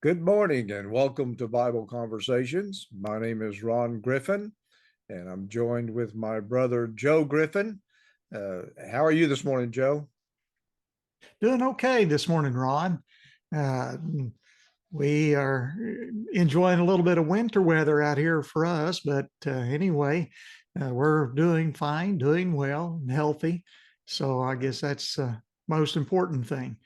Good morning and welcome to Bible Conversations. My name is Ron Griffin and I'm joined with my brother Joe Griffin. How are you this morning, Joe? Doing okay this morning, Ron. Uh, we are enjoying a little bit of winter weather out here for us, but anyway, we're doing fine, doing well, and healthy. So I guess that's the most important thing.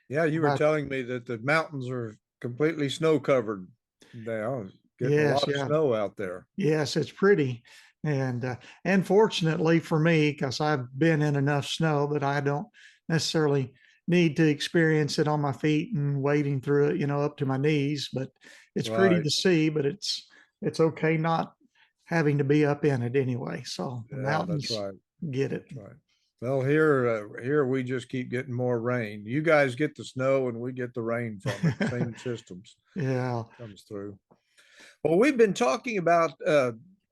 Yeah, you were About telling me that the mountains are completely snow covered now, getting a yes, lot of yeah, snow out there. yes, it's pretty, and fortunately for me, because I've been in enough snow that I don't necessarily need to experience it on my feet and wading through it, up to my knees. But it's pretty Right. to see, but it's okay not having to be up in it anyway. So the Yeah, that's mountains right. get it. That's right. Well, here we just keep getting more rain. You guys get the snow and we get the rain from it. Same systems Yeah. comes through. Well, we've been talking about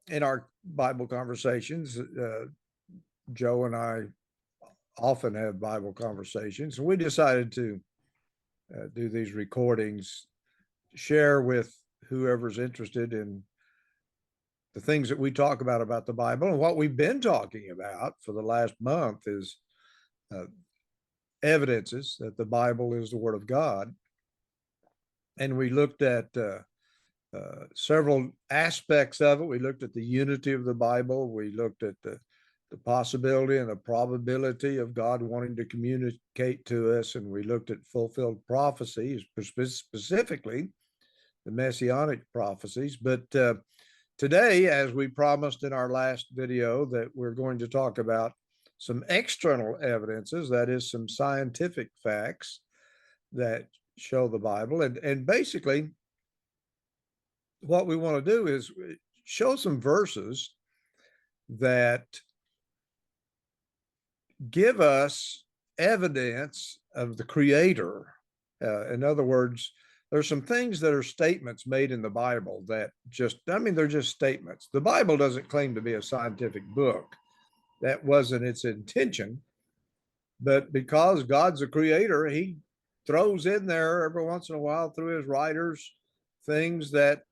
in our Bible conversations. Joe and I often have Bible conversations, and we decided to do these recordings, share with whoever's interested in the things that we talk about the Bible. And what we've been talking about for the last month is uh, evidences that the Bible is the Word of God. And we looked at several aspects of it. We looked at the unity of the Bible. We looked at the possibility and the probability of God wanting to communicate to us. And we looked at fulfilled prophecies, specifically the messianic prophecies. But today, as we promised in our last video, that we're going to talk about some external evidences, that is, some scientific facts that show the Bible. And basically, what we want to do is show some verses that give us evidence of the creator. In other words, there's some things that are statements made in the Bible that they're just statements. The Bible doesn't claim to be a scientific book. That wasn't its intention. But because God's a creator, he throws in there every once in a while through his writers things that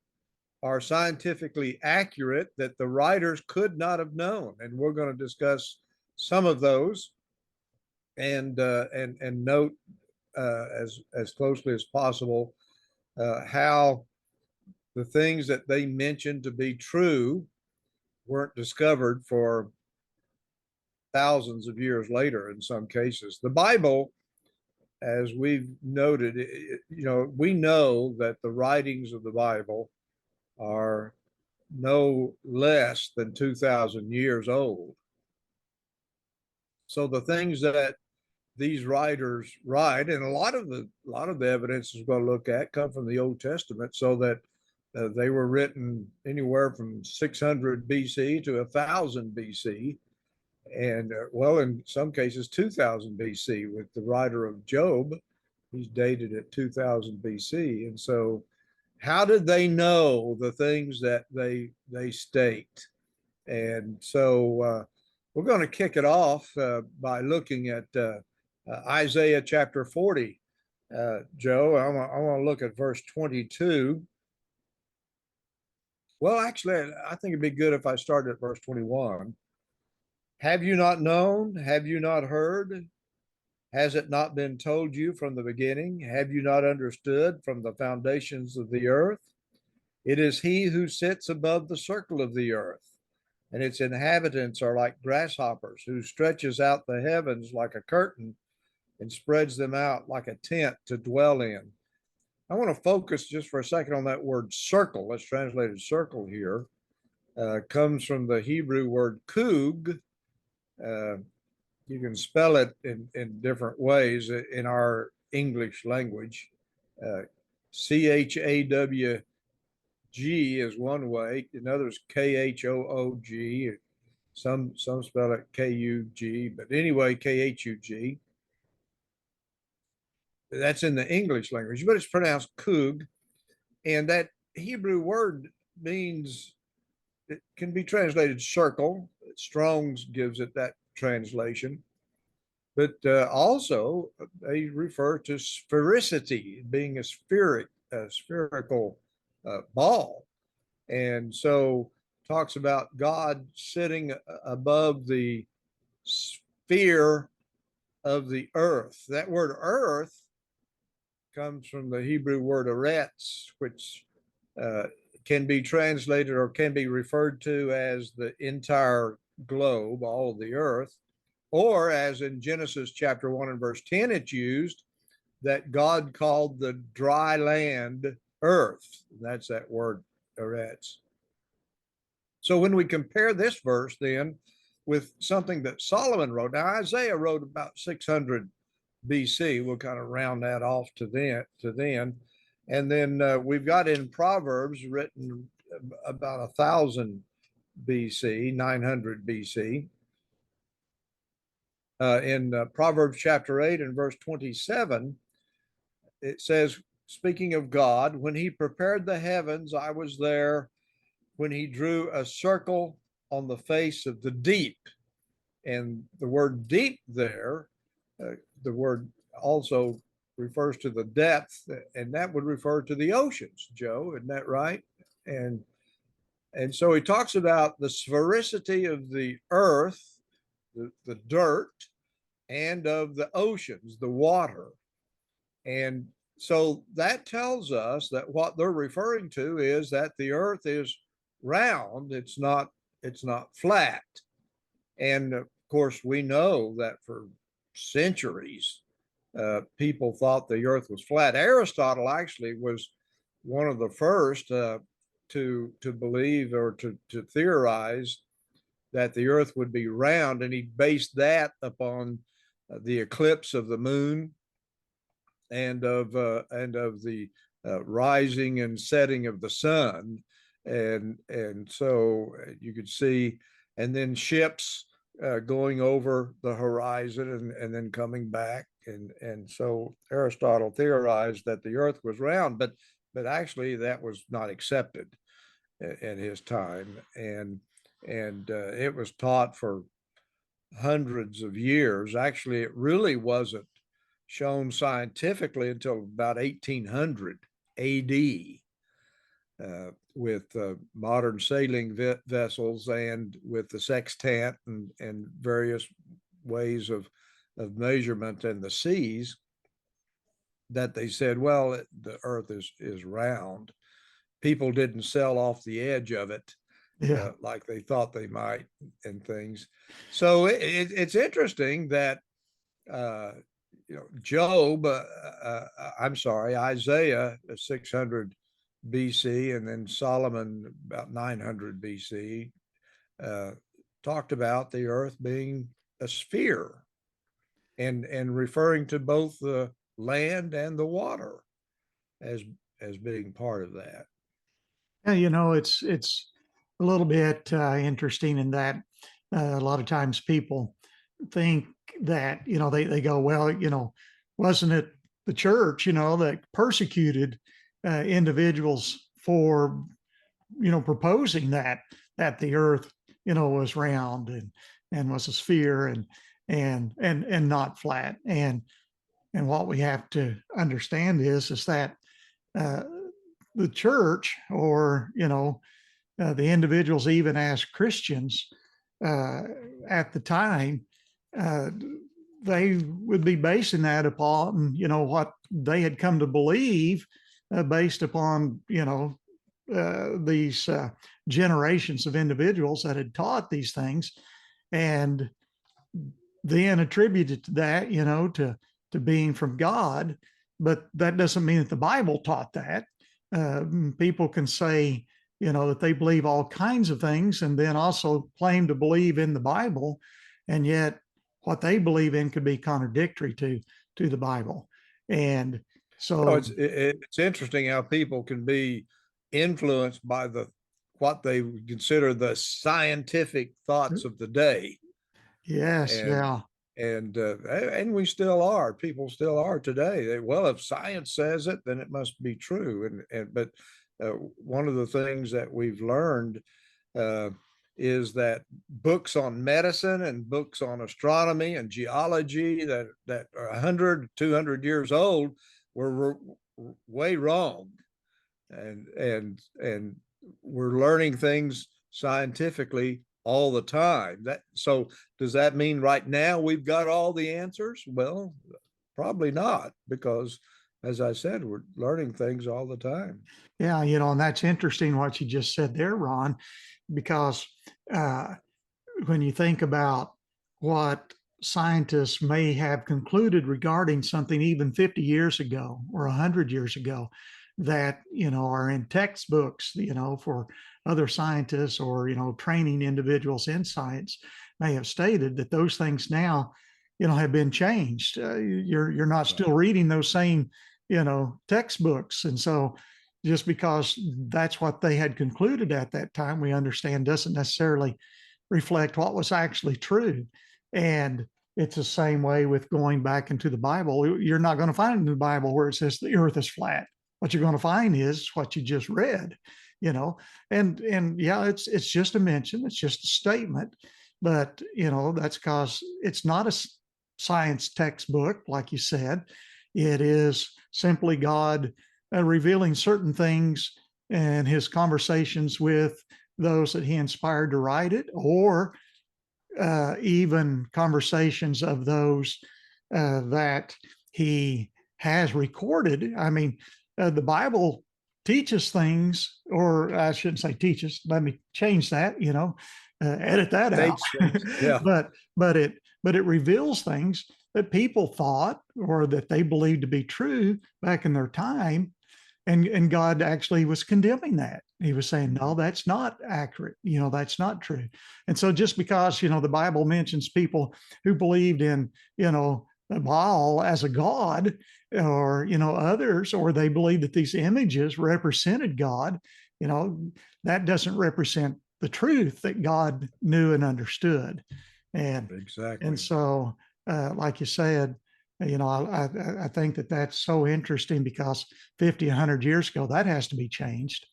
are scientifically accurate that the writers could not have known, and we're going to discuss some of those and note as closely as possible how the things that they mentioned to be true weren't discovered for thousands of years later in some cases. The Bible, as we've noted, we know that the writings of the Bible are no less than 2,000 years old. So the things that these writers write, and a lot of the evidence is going to look at come from the Old Testament, so that they were written anywhere from 600 BC to 1,000 BC, and well, in some cases 2,000 BC. With the writer of Job, he's dated at 2,000 BC, and so how did they know the things that they state? And so we're going to kick it off by looking at Isaiah chapter 40. Joe, I want to look at verse 22. Well, actually, I think it'd be good if I started at verse 21. Have you not known? Have you not heard? Has it not been told you from the beginning? Have you not understood from the foundations of the earth? It is he who sits above the circle of the earth, and its inhabitants are like grasshoppers, who stretches out the heavens like a curtain and spreads them out like a tent to dwell in. I want to focus just for a second on that word circle. Let's translate it circle here. Comes from the Hebrew word kug. Uh, you can spell it in different ways in our English language. Uh, CHAWG is one way, another is KHOOG. Some spell it KUG, but anyway, KHUG. That's in the English language, but it's pronounced Kug. And that Hebrew word means, it can be translated circle. Strong's gives it that translation. But also, they refer to sphericity, being a spheric spherical ball. And so talks about God sitting above the sphere of the earth. That word earth comes from the Hebrew word eretz, which can be translated or can be referred to as the entire globe, all of the earth, or as in Genesis chapter 1 and verse 10, it's used that God called the dry land earth. That's that word eretz. So when we compare this verse then with something that Solomon wrote, now Isaiah wrote about 600 BC. We'll kind of round that off to then. And then we've got in Proverbs written about 1000 BC, 900 BC. In Proverbs chapter 8 and verse 27, it says, speaking of God, when he prepared the heavens, I was there. When he drew a circle on the face of the deep. And the word deep there, the word also refers to the depth, and that would refer to the oceans, Joe, isn't that right? And so he talks about the sphericity of the earth, the dirt, and of the oceans, the water. And so that tells us that what they're referring to is that the earth is round, it's not flat. And of course, we know that for centuries, people thought the earth was flat. Aristotle actually was one of the first to believe or to theorize that the earth would be round, and he based that upon the eclipse of the moon and of the rising and setting of the sun. And so you could see, and then ships going over the horizon and then coming back. And so Aristotle theorized that the earth was round, but actually that was not accepted at his time. And it was taught for hundreds of years. Actually, it really wasn't shown scientifically until about 1800 AD. With modern sailing vessels and with the sextant and various ways of measurement in the seas, that they said, well, the earth is round. People didn't sail off the edge of it like they thought they might and things. So it's interesting that Job, I'm sorry, Isaiah 600 BC, and then Solomon about 900 BC, talked about the earth being a sphere and referring to both the land and the water as being part of that. Yeah, it's a little bit interesting in that a lot of times people think that, they go, well, wasn't it the church, that persecuted individuals for, proposing that the earth, was round and was a sphere and not flat. And what we have to understand is that the church, or the individuals, even as Christians at the time, they would be basing that upon what they had come to believe, based upon these generations of individuals that had taught these things, and then attributed to that to being from God. But that doesn't mean that the Bible taught that. People can say that they believe all kinds of things and then also claim to believe in the Bible, and yet what they believe in could be contradictory to the Bible. And so it's interesting how people can be influenced by what they would consider the scientific thoughts of the day. Yes. And we still are. People still are today. Well, if science says it, then it must be true. But one of the things that we've learned is that books on medicine and books on astronomy and geology that are 100, 200 years old were way wrong. And we're learning things scientifically all the time. So does that mean right now we've got all the answers? Well, probably not, because as I said, we're learning things all the time. Yeah, and that's interesting what you just said there, Ron, because uh, when you think about what scientists may have concluded regarding something even 50 years ago or 100 years ago that, are in textbooks, for other scientists or, training individuals in science may have stated that those things now, have been changed. You're not still reading those same, textbooks. And so just because that's what they had concluded at that time, we understand doesn't necessarily reflect what was actually true. And it's the same way with going back into the Bible. You're not going to find in the Bible where it says the earth is flat. What you're going to find is what you just read, and yeah, it's just a mention, it's just a statement, but that's because it's not a science textbook, like you said. It is simply God revealing certain things and his conversations with those that he inspired to write it, or even conversations of those that he has recorded. I mean, the Bible teaches things, or I shouldn't say teaches. Let me change that. Edit that out. Yeah. but it reveals things that people thought or that they believed to be true back in their time. And God actually was condemning that. He was saying, no, that's not accurate. That's not true. And so just because, the Bible mentions people who believed in, Baal as a god, or, others, or they believed that these images represented God, that doesn't represent the truth that God knew and understood. And exactly. And so, like you said, I think that that's so interesting because 50, 100 years ago, that has to be changed.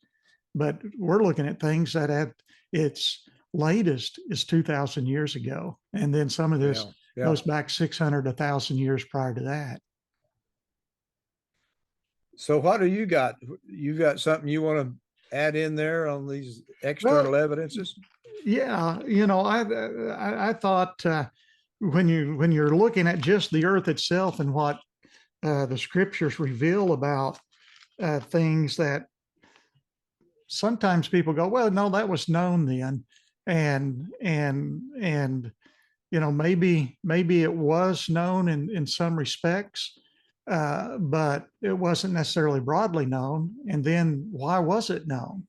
But we're looking at things that at its latest is 2,000 years ago. And then some of this goes back 600, 1,000 years prior to that. So what do you got? You got something you want to add in there on these external evidences? Yeah, I thought when you're looking at just the earth itself and what the scriptures reveal about things, that sometimes people go, well, no, that was known then, and maybe it was known in some respects, but it wasn't necessarily broadly known. And then why was it known?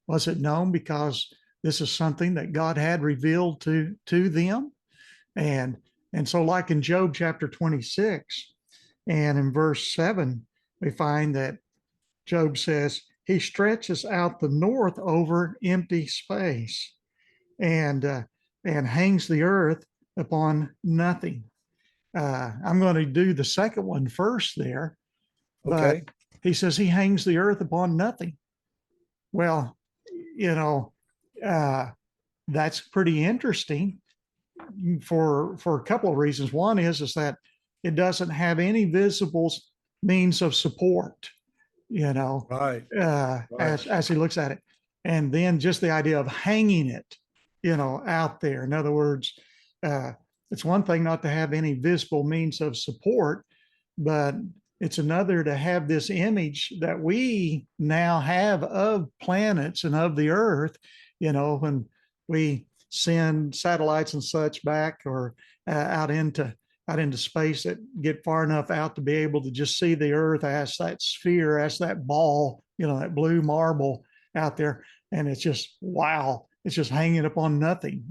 Was it known because this is something that God had revealed to them? And so, like in Job chapter 26, and in verse 7, we find that Job says, he stretches out the north over empty space, and hangs the earth upon nothing. I'm going to do the second one first there. But okay. He says he hangs the earth upon nothing. Well, that's pretty interesting for a couple of reasons. One is that it doesn't have any visible means of support, Right. as he looks at it. And then just the idea of hanging it, out there. In other words, it's one thing not to have any visible means of support, but it's another to have this image that we now have of planets and of the earth, when we send satellites and such back, or out into space, that get far enough out to be able to just see the earth as that sphere, as that ball, that blue marble out there. And it's just, wow, it's just hanging upon nothing,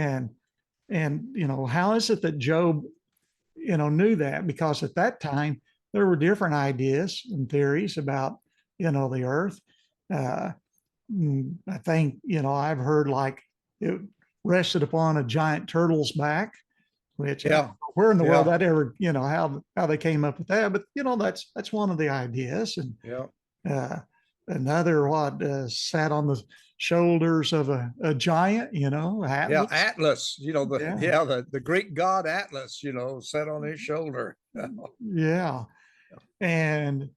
and how is it that Job, knew that? Because at that time, there were different ideas and theories about, the earth. I think, I've heard like it rested upon a giant turtle's back, which where in the world that ever, how they came up with that. But, that's one of the ideas. And another sat on the shoulders of a giant, Atlas. Atlas, the Greek god Atlas, sat on his shoulder. Yeah. And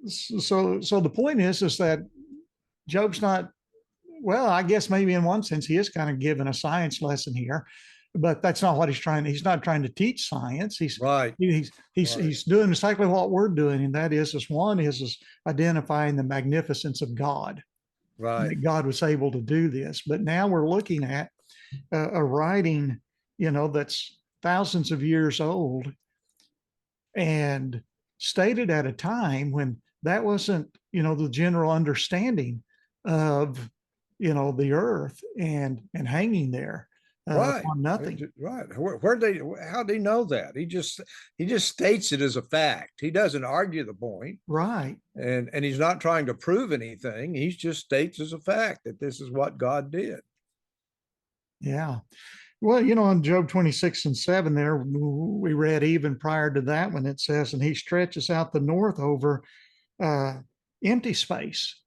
so the point is that Job's not, well, I guess maybe in one sense he is kind of giving a science lesson here, but that's not what he's not trying to teach science. Right. He's doing exactly what we're doing, and that is one is identifying the magnificence of God, Right. that God was able to do this. But now we're looking at a writing, that's thousands of years old and stated at a time when that wasn't, the general understanding of, the earth and hanging there Right. on nothing. Right. How do they know that? He just states it as a fact. He doesn't argue the point, Right. and he's not trying to prove anything. He just states as a fact that this is what God did. Yeah. Well, in Job 26:7 there, we read even prior to that when it says, and he stretches out the north over uh, empty space.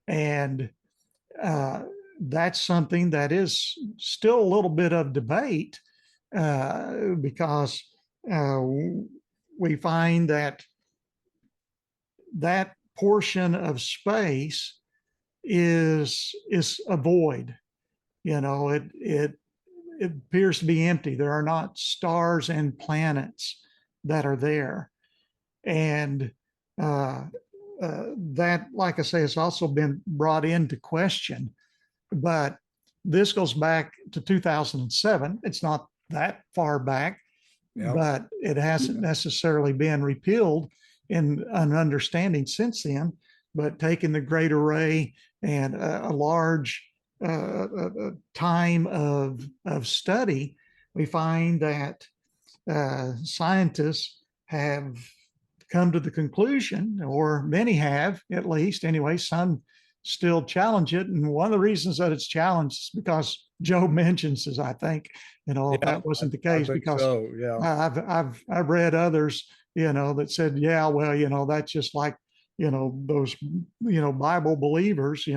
And that's something that is still a little bit of debate because we find that that portion of space is a void. It appears to be empty. There are not stars and planets that are there, and that, like I say, has also been brought into question. But this goes back to 2007. It's not that far back, Yeah. but it hasn't necessarily been repealed in an understanding since then. But taking the great array and a large time of study, we find that scientists have come to the conclusion, or many have at least anyway, some still challenge it. And one of the reasons that it's challenged is because Job mentions this, I think, if that wasn't the case, because so. Yeah. I've read others, that said, yeah, well, that's just like, those, Bible believers,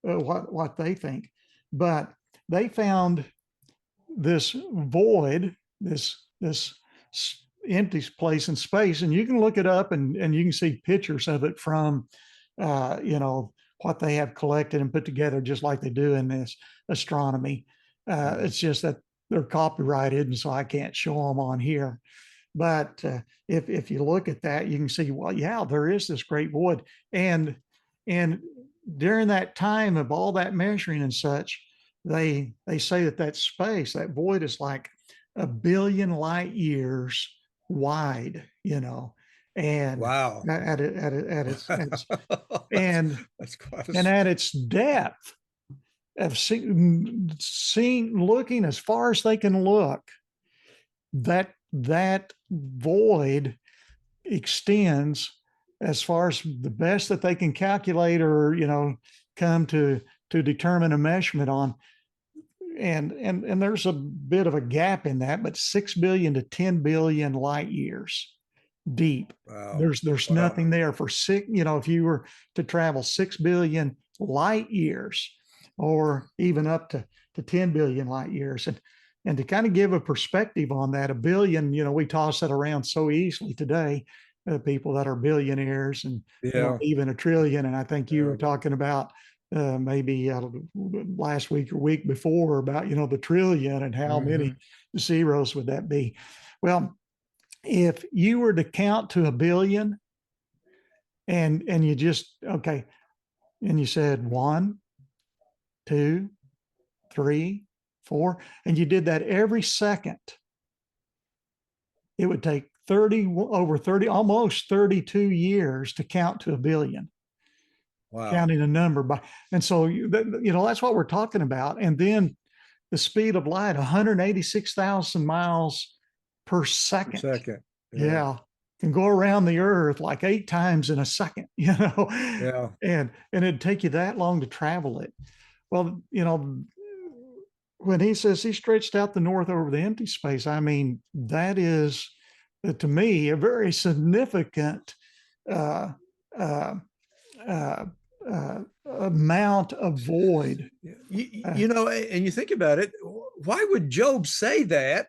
what they think. But they found this void, this empty place in space, and you can look it up and you can see pictures of it from, what they have collected and put together, just like they do in this astronomy. It's just that they're copyrighted, and so I can't show them on here. But if you look at that, you can see, well, yeah, there is this great void, and during that time of all that measuring and such, they say that space, that void, is like 1 billion light years wide, and Wow. at its and That's quite and at its depth of seeing looking as far as they can look, that void extends as far as the best that they can calculate, or come to determine a measurement on. And there's a bit of a gap in that, but 6 billion to 10 billion light years deep. Wow. There's Wow. nothing there for if you were to travel 6 billion light years, or even up to 10 billion light years. And to kind of give a perspective on that, a billion, we toss that around so easily today, people that are billionaires, and Yeah. even a trillion. And I think you were talking about maybe last week or week before about, the trillion and how many zeros would that be? Well, if you were to count to 1 billion and you just, okay, and you said 1, 2, 3, 4, and you did that every second, it would take almost 32 years to count to 1 billion. Wow. Counting a number by, and so that's what we're talking about. And then the speed of light, 186,000 miles per second. Yeah. Can go around the earth like 8 times in a second, Yeah. And it'd take you that long to travel it. Well, when he says he stretched out the north over the empty space, I mean, that is, to me, a very significant amount of void. And you think about it, why would Job say that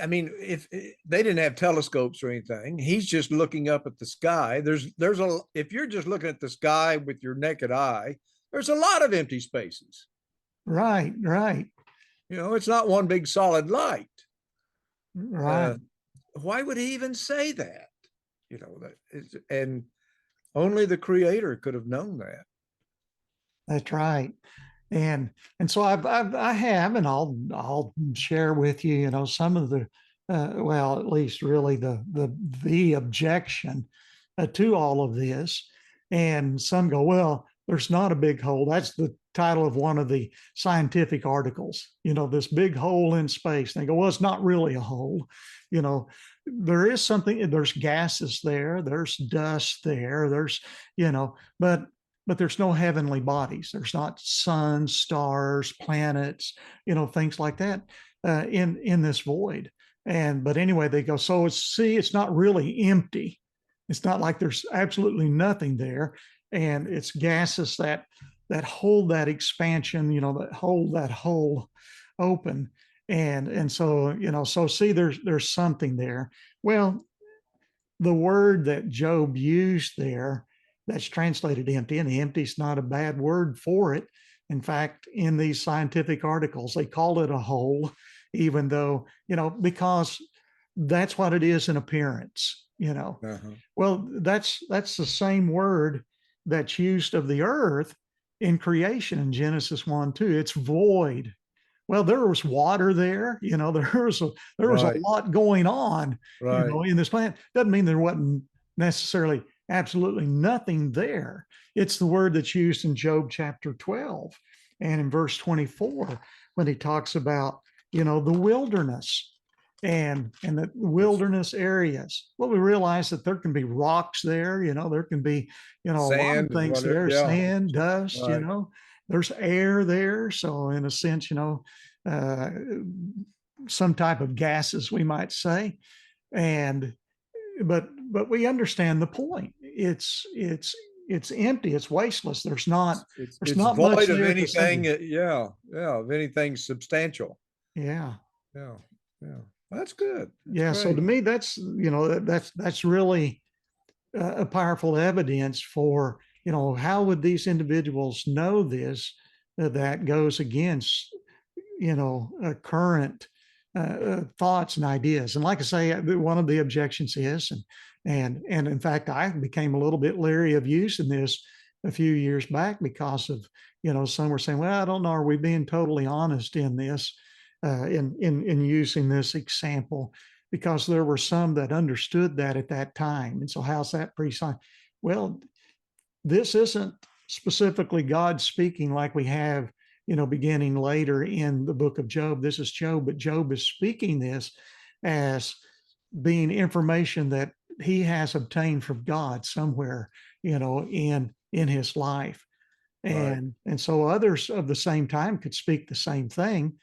I mean, if they didn't have telescopes or anything, he's just looking up at the sky. If you're just looking at the sky with your naked eye, there's a lot of empty spaces. Right, right, It's not one big solid light. right. Uh, why would he even say that? And only the creator could have known that. That's right. And so I have, and I'll share with you, some of the, well, at least really the objection to all of this. And some go, well, there's not a big hole. That's the title of one of the scientific articles. This big hole in space. They go, well, it's not really a hole. There is something. There's gases there. There's dust there. There's, but there's no heavenly bodies. There's not suns, stars, planets, things like that in this void. But anyway, they go, so it's not really empty. It's not like there's absolutely nothing there, and it's gases that hold that expansion, that hold that hole open, and so so see, there's something there. Well, the word that Job used there, that's translated empty, and empty is not a bad word for it. In fact, in these scientific articles, they call it a hole, even though, because that's what it is in appearance, Uh-huh. Well, that's the same word that's used of the earth in creation in Genesis 1:2. It's void. Well, there was water there, there was a Right, lot going on, right, in this planet. Doesn't mean there wasn't necessarily absolutely nothing there. It's the word that's used in Job chapter 12 and in verse 24 when he talks about, the wilderness and the wilderness areas. Well, we realize that there can be rocks there, there can be, a lot of sand, things whatever. there, Yeah, sand, dust, right, there's air there. So in a sense, uh, some type of gases, we might say. And but we understand the point. It's empty. It's wasteless. There's not there's it's not much void of there to anything. say. Yeah, yeah, of anything substantial. Yeah, Yeah, yeah. That's good. That's yeah. So to great. me, that's that's really a powerful evidence for how would these individuals know this, that goes against current thoughts and ideas. And like I say, one of the objections is, and in fact, I became a little bit leery of using this a few years back because of some were saying, well, I don't know, are we being totally honest in this, in using this example? Because there were some that understood that at that time. And so, how's that pre-sign? Well, this isn't specifically God speaking like we have, beginning later in the book of Job. This is Job, but Job is speaking this as being information that he has obtained from God somewhere, in his life. Right. And so others of the same time could speak the same thing,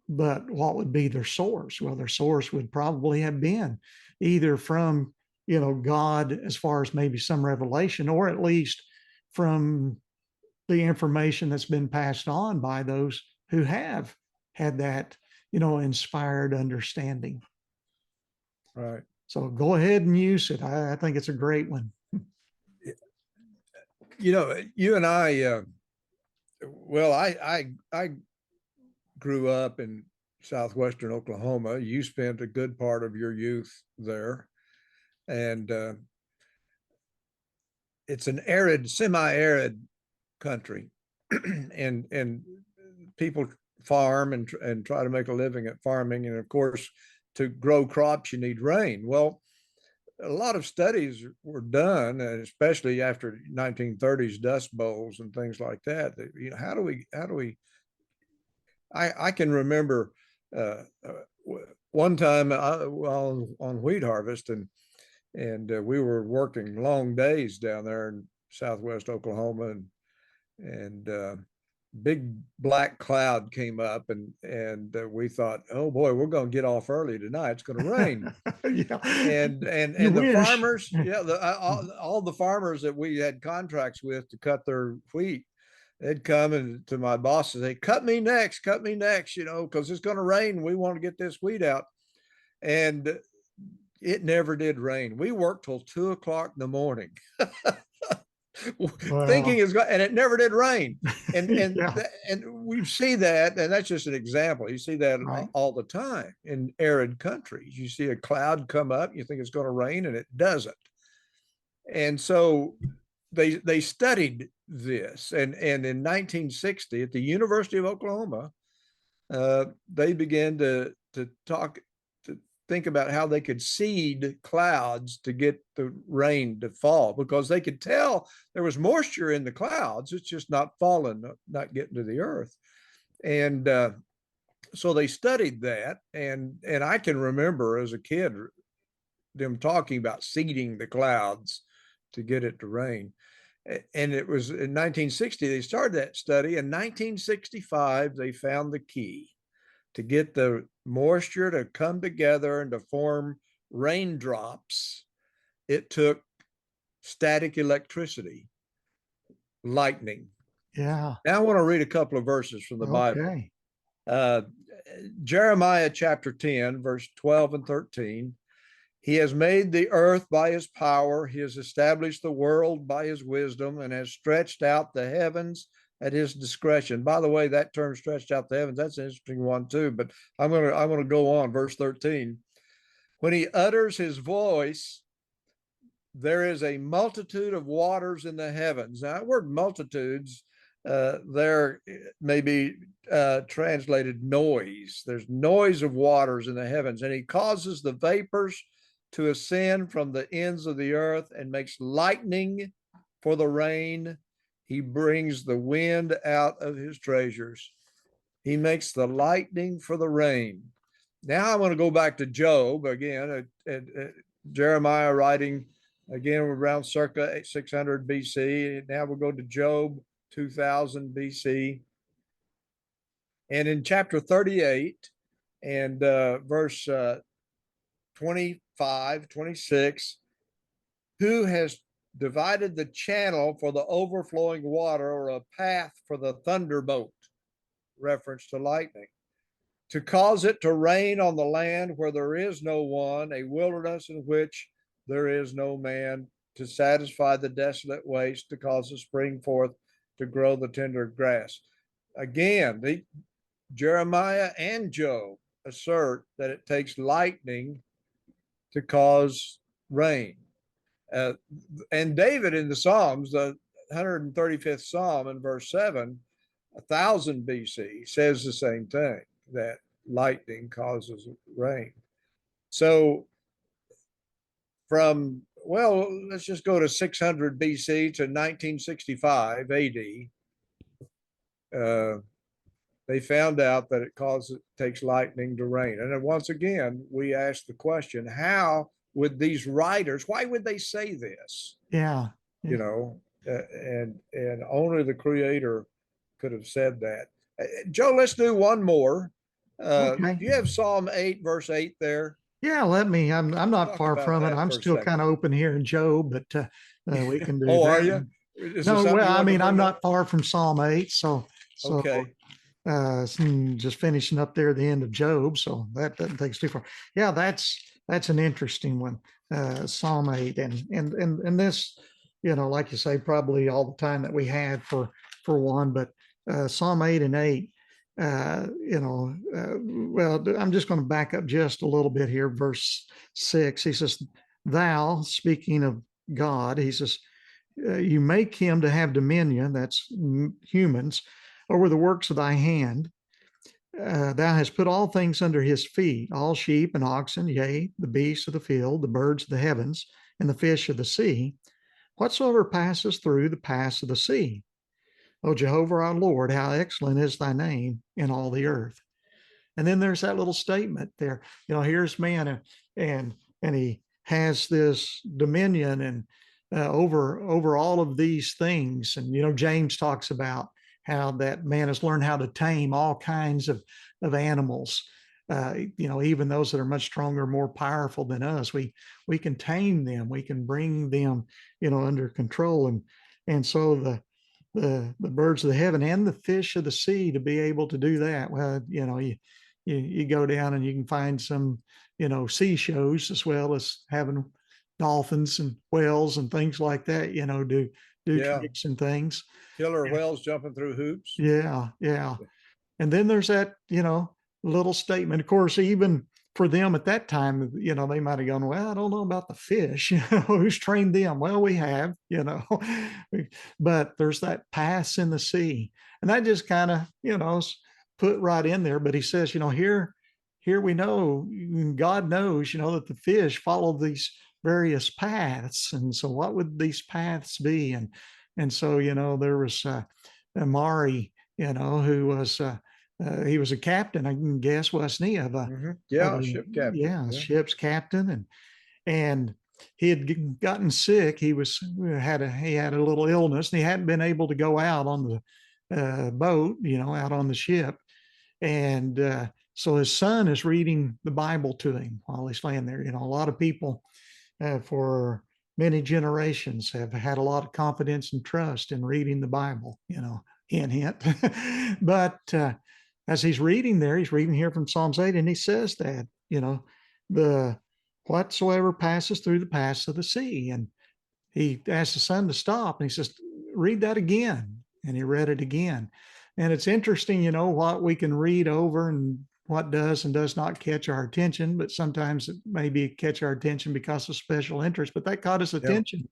but what would be their source? Well, their source would probably have been either from, God, as far as maybe some revelation, or at least from the information that's been passed on by those who have had that, inspired understanding. Right. So go ahead and use it. I think it's a great one. You and I, well, I grew up in southwestern Oklahoma. You spent a good part of your youth there, and it's an arid, semi-arid country, and people farm and try to make a living at farming, and of course, to grow crops you need rain. Well, a lot of studies were done, especially after 1930s dust bowls and things like that. How do we? I can remember one time on wheat harvest, and we were working long days down there in southwest Oklahoma, and big black cloud came up, and we thought, oh boy, we're going to get off early tonight. It's going to rain. Yeah. You And the wish. farmers, yeah, all the farmers that we had contracts with to cut their wheat, they'd come and to my boss and say, cut me next, because it's going to rain. We want to get this wheat out. and it never did rain. We worked till 2 o'clock in the morning. Thinking Well, is going, and it never did rain. yeah, And we see that, and that's just an example. You see that right. all the time in arid countries. You see a cloud come up, you think it's going to rain, and it doesn't. And so they studied this, and in 1960 at the University of Oklahoma, they began to talk to think about how they could seed clouds to get the rain to fall, because they could tell there was moisture in the clouds. It's just not falling, not getting to the earth. And so they studied that, and I can remember as a kid them talking about seeding the clouds to get it to rain. And it was in 1960 they started that study. In 1965 they found the key to get the moisture to come together and to form raindrops. It took static electricity, lightning. Yeah. Now I want to read a couple of verses from the Bible. Okay. Uh, Jeremiah chapter 10, verse 12 and 13. He has made the earth by his power. He has established the world by his wisdom, and has stretched out the heavens at his discretion. By the way, that term stretched out the heavens, that's an interesting one too, but I'm gonna go on. Verse 13. When he utters his voice, there is a multitude of waters in the heavens. Now, that word multitudes, there may be translated noise. There's noise of waters in the heavens, and he causes the vapors to ascend from the ends of the earth, and makes lightning for the rain. He brings the wind out of his treasures. He makes the lightning for the rain. Now I want to go back to Job again, Jeremiah writing again around circa 600 BC. Now we'll go to Job 2000 BC. And in chapter 38 and verse 25, 26, who has divided the channel for the overflowing water, or a path for the thunderbolt, reference to lightning, to cause it to rain on the land where there is no one, a wilderness in which there is no man, to satisfy the desolate waste, to cause the spring forth, to grow the tender grass. Again, Jeremiah and Job assert that it takes lightning to cause rain. And David in the Psalms, the 135th Psalm in verse 7, 1000 BC, says the same thing, that lightning causes rain. So from, well, let's just go to 600 BC to 1965 AD. They found out that it takes lightning to rain. And then once again, we ask the question, how would these writers, why would they say this? Yeah. You know, and only the creator could have said that. Joe, let's do one more. Okay. Do you have Psalm 8, verse 8 there? Yeah, I'm not Talk far about from it. that I'm for a still kind second. of open here in Job, but we can do Oh, are that. you? Is there No, something well, you I want to mean, I'm bring up? not far from Psalm 8, so Okay. just finishing up there at the end of Job, so that doesn't take us too far. Yeah, that's an interesting one, Psalm 8, and this, like you say, probably all the time that we had for one, but Psalm 8 and 8. Well, I'm just going to back up just a little bit here. Verse 6, he says, "Thou," speaking of God, he says, "you make him to have dominion," that's humans, "over the works of thy hand. Thou hast put all things under his feet, all sheep and oxen, yea, the beasts of the field, the birds of the heavens, and the fish of the sea, whatsoever passes through the pass of the sea. O Jehovah our Lord, how excellent is thy name in all the earth." And then there's that little statement there. Here's man, and he has this dominion and over all of these things. And James talks about how that man has learned how to tame all kinds of animals. Even those that are much stronger, more powerful than us, we can tame them. We can bring them, under control. And so the birds of the heaven and the fish of the sea, to be able to do that. Well, you go down and you can find some, sea shows as well as having dolphins and whales and things like that, do Yeah. tricks and things. Killer whales jumping through hoops. Yeah, yeah. And then there's that, little statement. Of course, even for them at that time, they might have gone, well, I don't know about the fish. Who's trained them? Well, we have, but there's that paths in the sea. And that just kind of, is put right in there. But he says, here we know, God knows, that the fish follow these various paths. And so what would these paths be? And so, there was Amari, who was he was a captain, I can guess, wasn't he? Yeah, ship captain. Yeah, ship's captain, and he had gotten sick. He had a little illness, and he hadn't been able to go out on the boat, out on the ship, and so his son is reading the Bible to him while he's laying there. A lot of people for many generations have had a lot of confidence and trust in reading the Bible. Hint, hint. But as he's reading there, he's reading here from Psalms 8, and he says that, the whatsoever passes through the paths of the sea. And he asked the son to stop, and he says, read that again. And he read it again. And it's interesting, what we can read over and what does and does not catch our attention, but sometimes it maybe catch our attention because of special interest, but that caught his attention.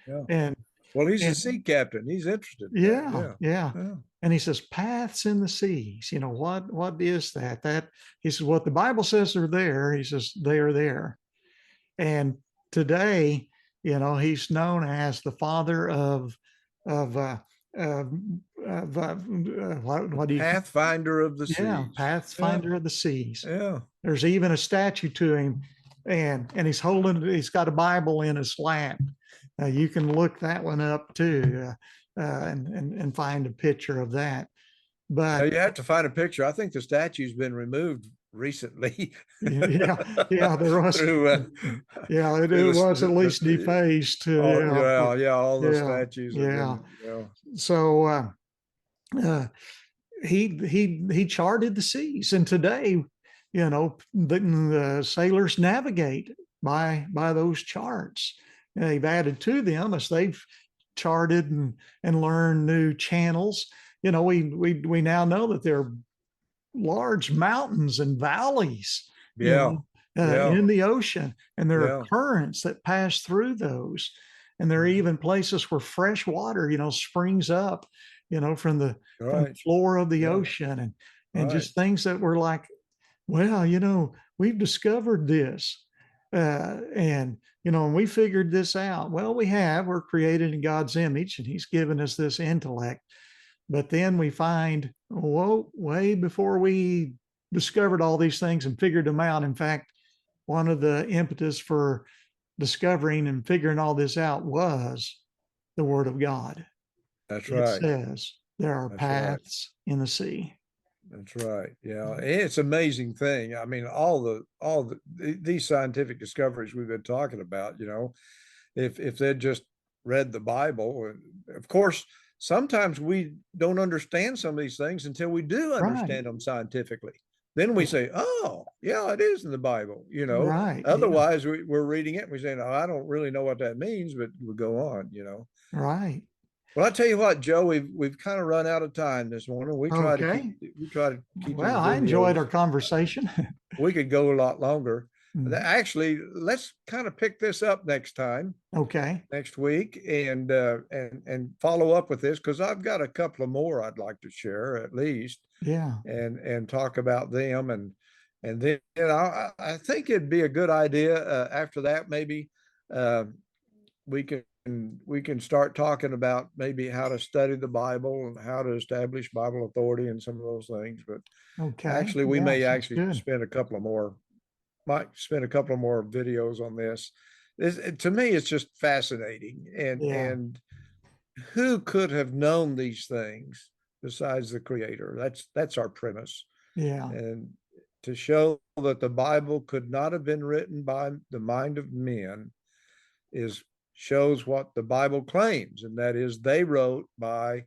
Yeah. And well, he's a sea captain. He's interested. Yeah. And he says, paths in the seas, what is that? He says, what the Bible says are there. He says, they are there. And today, he's known as the father of what do you Pathfinder of the seas. Yeah, Pathfinder of the seas. Yeah. There's even a statue to him, and he's got a Bible in his lap. You can look that one up too, and find a picture of that. But you have to find a picture. I think the statue's been removed recently. yeah, there was. Through, it was at least defaced. All the statues. Yeah. So he charted the seas, and today, the sailors navigate by those charts. They've added to them as they've charted and learned new channels. We now know that there are large mountains and valleys, in the ocean, and there are currents that pass through those. And there are even places where fresh water, springs up, from the floor of the ocean, and just things that were like, well, we've discovered this. And we figured this out. Well, we're created in God's image, and he's given us this intellect. But then we find, way before we discovered all these things and figured them out. In fact, one of the impetus for discovering and figuring all this out was the Word of God. That's right. It says there are paths in the sea. That's right. Yeah, it's an amazing thing. I mean, all these scientific discoveries we've been talking about. If they'd just read the Bible, of course, sometimes we don't understand some of these things until we do understand them scientifically. Then we say, "Oh, yeah, it is in the Bible." Right. Otherwise, we're reading it and we say, "No, I don't really know what that means," but we go on. Right. Well, I tell you what, Joe, we've kind of run out of time this morning. We try to keep. Well, I enjoyed our conversation. We could go a lot longer. Mhm. Actually, let's kind of pick this up next time. Okay. Next week, and follow up with this, because I've got a couple of more I'd like to share at least. Yeah. And talk about them, and then I think it'd be a good idea after that, maybe we can start talking about maybe how to study the Bible and how to establish Bible authority and some of those things. But actually, we may actually spend a couple of more videos on this. To me, it's just fascinating, and who could have known these things besides the Creator? That's our premise. Yeah. And to show that the Bible could not have been written by the mind of men shows what the Bible claims, and that is they wrote by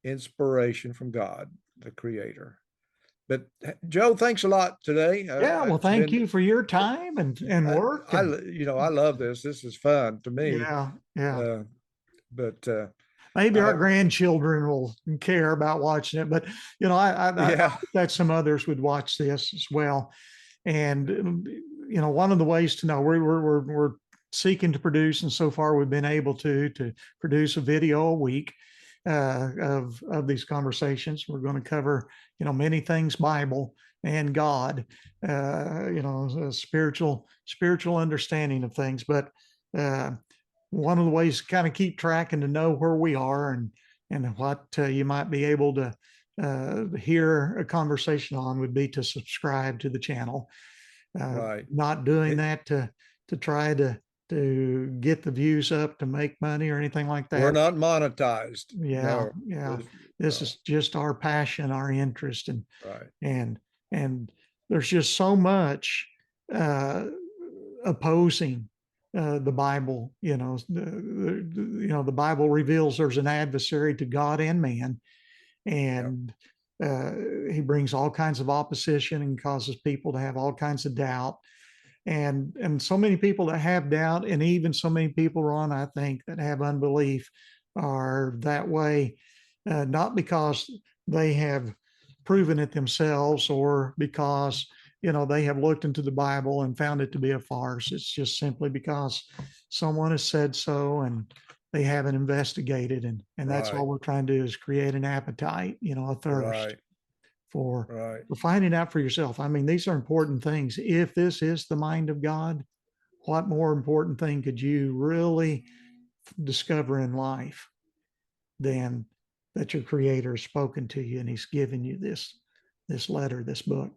inspiration from God, the Creator. But Joe, thanks a lot today. Yeah, well, It's thank been, you for your time and work. And I love this. This is fun to me. yeah, yeah. Uh, but Maybe our I, grandchildren will care about watching it, but I yeah, bet some others would watch this as well. And one of the ways to know we're seeking to produce, and so far we've been able to produce a video a week of these conversations. We're going to cover many things Bible and God, spiritual understanding of things, but. One of the ways to kind of keep track and to know where we are and what you might be able to hear a conversation on would be to subscribe to the channel. right. Not doing It, that to try to get the views up to make money or anything like we're that. not monetized. Yeah, No, yeah. This no, is just our passion, our interest, right, and and there's just so much uh, opposing the Bible. The Bible reveals there's an adversary to God and man, yeah, and he brings all kinds of opposition and causes people to have all kinds of doubt. And so many people that have doubt, and even so many people, Ron, I think, that have unbelief, are that way, not because they have proven it themselves or because they have looked into the Bible and found it to be a farce. It's just simply because someone has said so and they haven't investigated, and that's right, all we're trying to do is create an appetite, a thirst right, for right. finding out for yourself. I mean, these are important things. If this is the mind of God, what more important thing could you really discover in life than that your creator has spoken to you and he's given you this letter, this book?